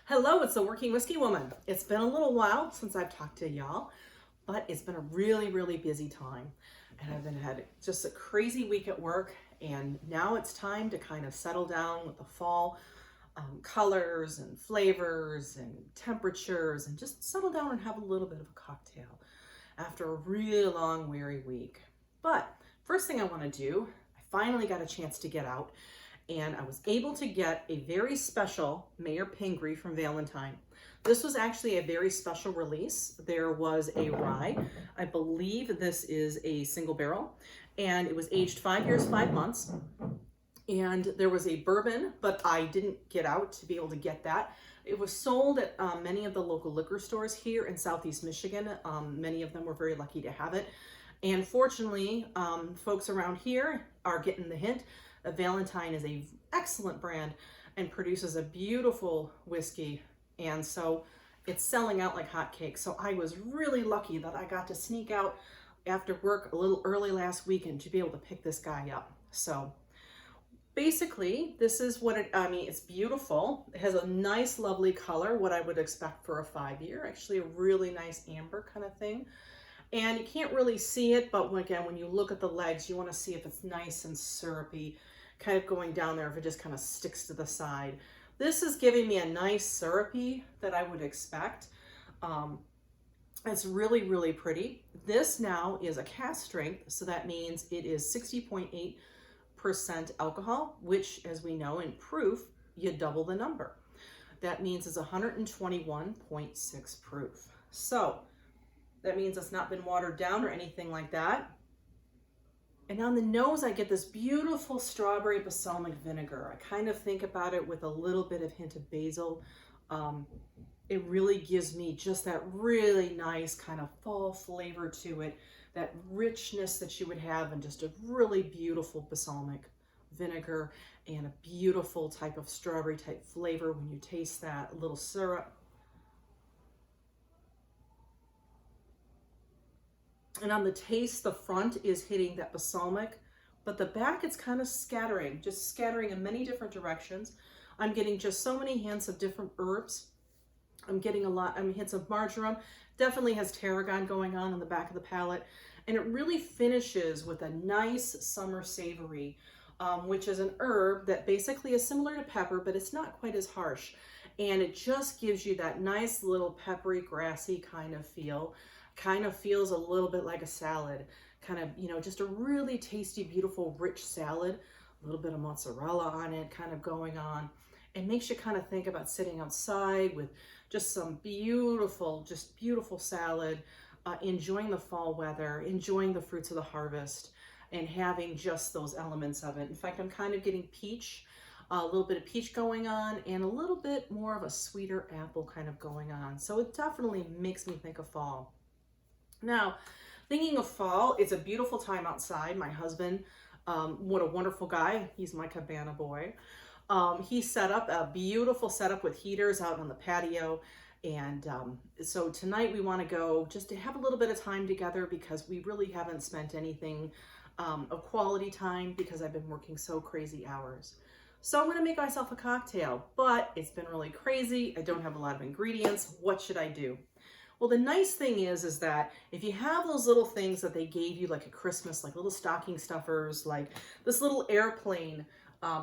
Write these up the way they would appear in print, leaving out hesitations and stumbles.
Hello, it's the Working Whiskey Woman. It's been a little while since I've talked to y'all, but it's been a really busy time. And I've had just a crazy week at work, and now it's time to kind of settle down with the fall colors and flavors and temperatures and just settle down and have a little bit of a cocktail after a really long, weary week. But first thing I want to do, I finally got a chance to get out, and I was able to get a very special Mayor Pingree from Valentine. This was actually a very special release. There was a rye. I believe this is a single barrel, and it was aged 5 years, 5 months. And there was a bourbon, but I didn't get out to be able to get that. It was sold at many of the local liquor stores here in Southeast Michigan. Many of them were very lucky to have it. And fortunately, folks around here are getting the hint. Valentine is an excellent brand and produces a beautiful whiskey, and so it's selling out like hotcakes. So I was really lucky that I got to sneak out after work a little early last weekend to be able to pick this guy up. So basically, this is what it's beautiful. It has a nice, lovely color, what I would expect for a 5-year, actually a really nice amber kind of thing. And you can't really see it, but again, when you look at the legs, you want to see if it's nice and syrupy, kind of going down there, if it just kind of sticks to the side. This is giving me a nice syrupy that I would expect. It's really pretty. This now is a cask strength, so that means it is 60.8% alcohol, which, as we know in proof, you double the number. That means it's 121.6 proof. So that means it's not been watered down or anything like that. And on the nose, I get this beautiful strawberry balsamic vinegar. I kind of think about it with a little bit of hint of basil. It really gives me just that really nice kind of fall flavor to it, that richness that you would have in just a really beautiful balsamic vinegar and a beautiful type of strawberry type flavor when you taste that little syrup. And on the taste, the front is hitting that balsamic, but the back, it's kind of scattering, just scattering in many different directions. I'm getting just so many hints of different herbs. I'm getting hints of marjoram. Definitely has tarragon going on the back of the palate. And it really finishes with a nice summer savory, which is an herb that basically is similar to pepper, but it's not quite as harsh. And it just gives you that nice little peppery, grassy kind of feel. Kind of feels a little bit like a salad, kind of, just a really tasty, beautiful, rich salad, a little bit of mozzarella on it kind of going on. It makes you kind of think about sitting outside with just some beautiful salad, enjoying the fall weather, enjoying the fruits of the harvest, and having just those elements of it. In fact, I'm kind of getting peach, a little bit of peach going on, and a little bit more of a sweeter apple kind of going on. So it definitely makes me think of fall. Now, thinking of fall, it's a beautiful time outside. My husband, what a wonderful guy. He's my cabana boy. He set up a beautiful setup with heaters out on the patio. And so tonight we want to go just to have a little bit of time together, because we really haven't spent anything of quality time because I've been working so crazy hours. So I'm going to make myself a cocktail, but it's been really crazy. I don't have a lot of ingredients. What should I do? Well, the nice thing is that if you have those little things that they gave you like at Christmas, like little stocking stuffers, like this little airplane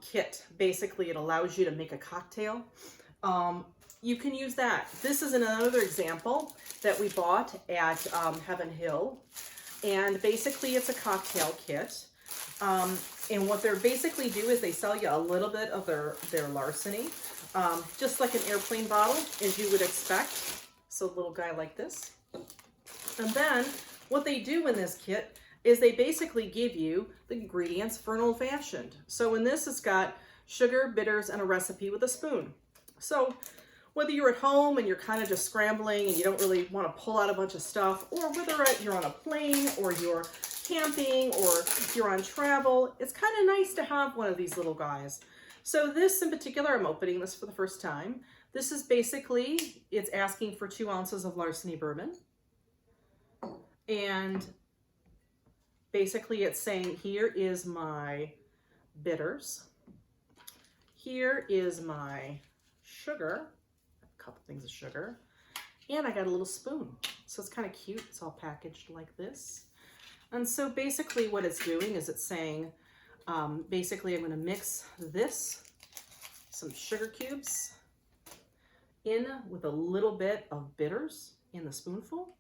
kit, basically it allows you to make a cocktail. You can use that. This is another example that we bought at Heaven Hill. And basically it's a cocktail kit. And what they basically do is they sell you a little bit of their larceny, just like an airplane bottle, as you would expect. So a little guy like this. And then what they do in this kit is they basically give you the ingredients for an old fashioned. So in this, it's got sugar, bitters, and a recipe with a spoon. So whether you're at home and you're kind of just scrambling and you don't really want to pull out a bunch of stuff, or whether you're on a plane or you're camping or you're on travel, it's kind of nice to have one of these little guys. So this in particular, I'm opening this for the first time. This is basically, it's asking for 2 ounces of larceny bourbon. And basically it's saying, here is my bitters. Here is my sugar. couple things of sugar. And I got a little spoon. So it's kind of cute. It's all packaged like this. And so basically what it's doing is it's saying, basically I'm going to mix this, some sugar cubes, in with a little bit of bitters in the spoonful.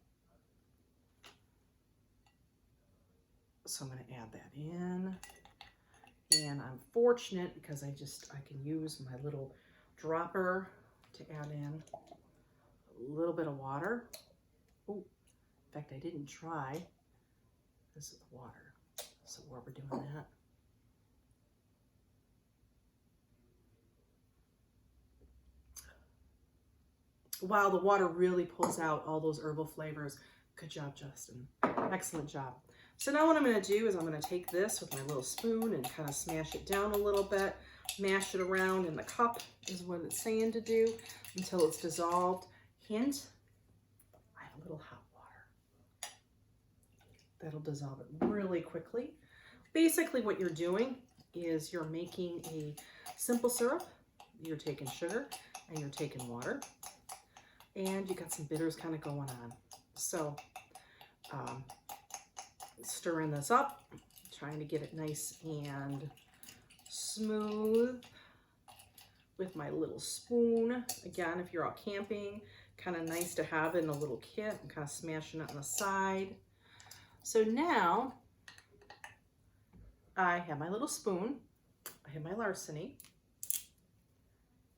So I'm going to add that in. And I'm fortunate because I can use my little dropper to add in a little bit of water. Oh, in fact, I didn't try. This is the water. So while we're doing that, wow, the water really pulls out all those herbal flavors. Good job, Justin. Excellent job. So now what I'm going to do is I'm going to take this with my little spoon and kind of smash it down a little bit, mash it around in the cup is what it's saying to do until it's dissolved. Hint, I have a little hot water. That'll dissolve it really quickly. Basically what you're doing is you're making a simple syrup. You're taking sugar and you're taking water. And you got some bitters kind of going on. So stirring this up, trying to get it nice and smooth with my little spoon. Again, if you're out camping, kind of nice to have in a little kit. I'm kind of smashing it on the side. So now I have my little spoon. I have my larceny.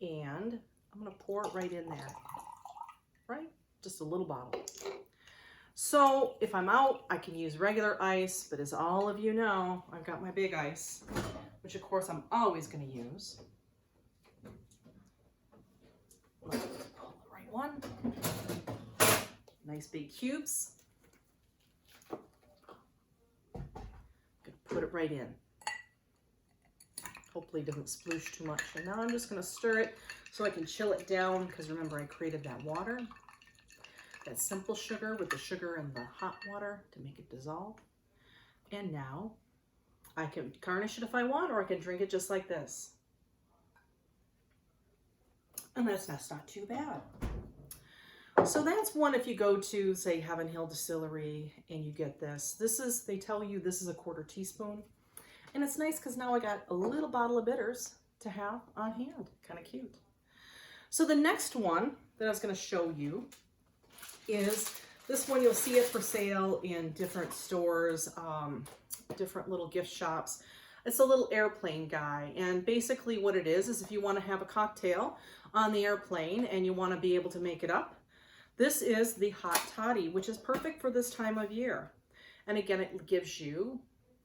And I'm going to pour it right in there. Right? Just a little bottle. So if I'm out, I can use regular ice, but as all of you know, I've got my big ice, which of course I'm always going to use. Let's pull the right one. Nice big cubes. Gonna put it right in. Hopefully it doesn't sploosh too much. And now I'm just going to stir it so I can chill it down, because remember I created that water. That simple sugar with the sugar and the hot water to make it dissolve. And now I can garnish it if I want, or I can drink it just like this. And that's not too bad. So that's one if you go to, say, Heaven Hill Distillery and you get this. They tell you this is a 1/4 teaspoon. And it's nice because now I got a little bottle of bitters to have on hand. Kind of cute. So the next one that I was going to show you is this one. You'll see it for sale in different stores, different little gift shops. It's a little airplane guy, and basically what it is if you want to have a cocktail on the airplane and you want to be able to make it up, this is the hot toddy, which is perfect for this time of year. And again, it gives you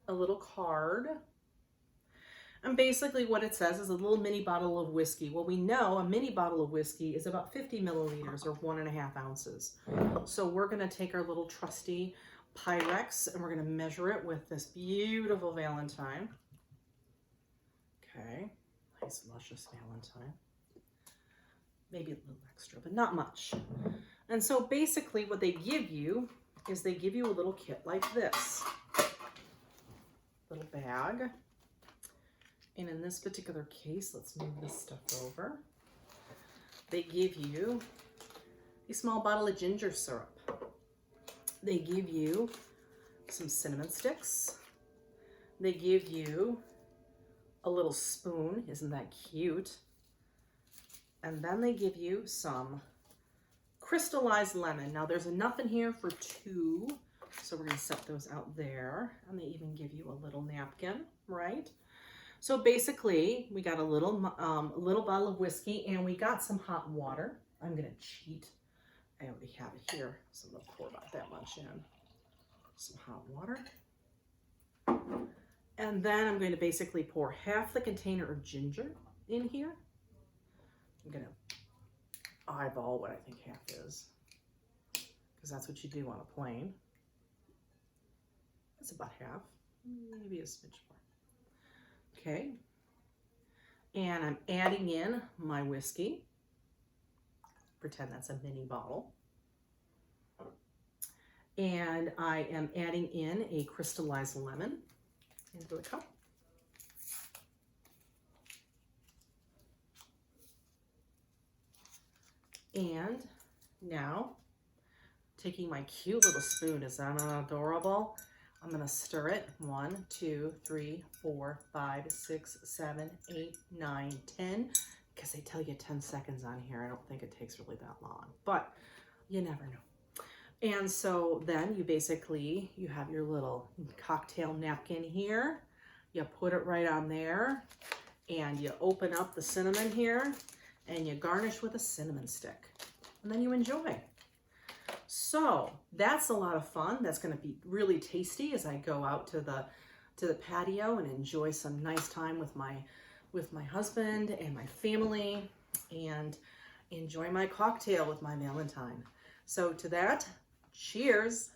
a little card. And basically what it says is a little mini bottle of whiskey. Well, we know a mini bottle of whiskey is about 50 milliliters or 1.5 ounces. So we're going to take our little trusty Pyrex and we're going to measure it with this beautiful Valentine. Okay, nice luscious Valentine. Maybe a little extra, but not much. And so basically what they give you is they give you a little kit like this. Little bag. And in this particular case, let's move this stuff over. They give you a small bottle of ginger syrup. They give you some cinnamon sticks. They give you a little spoon. Isn't that cute? And then they give you some crystallized lemon. Now there's enough in here for 2, so we're going to set those out there. And they even give you a little napkin, right? So basically, we got a little bottle of whiskey and we got some hot water. I'm going to cheat. I already have it here, so I'm going to pour about that much in. Some hot water. And then I'm going to basically pour half the container of ginger in here. I'm going to eyeball what I think half is, because that's what you do on a plane. That's about half, maybe a smidge more. Okay, and I'm adding in my whiskey. Pretend that's a mini bottle. And I am adding in a crystallized lemon into the cup. And now, taking my cute little spoon, is that not adorable? I'm gonna stir it. 1, 2, 3, 4, 5, 6, 7, 8, 9, 10. Because they tell you 10 seconds on here. I don't think it takes really that long, but you never know. And so then you have your little cocktail napkin here. You put it right on there and you open up the cinnamon here and you garnish with a cinnamon stick. And then you enjoy. So that's a lot of fun. That's going to be really tasty as I go out to the patio and enjoy some nice time with my husband and my family and enjoy my cocktail with my Valentine. So to that, cheers.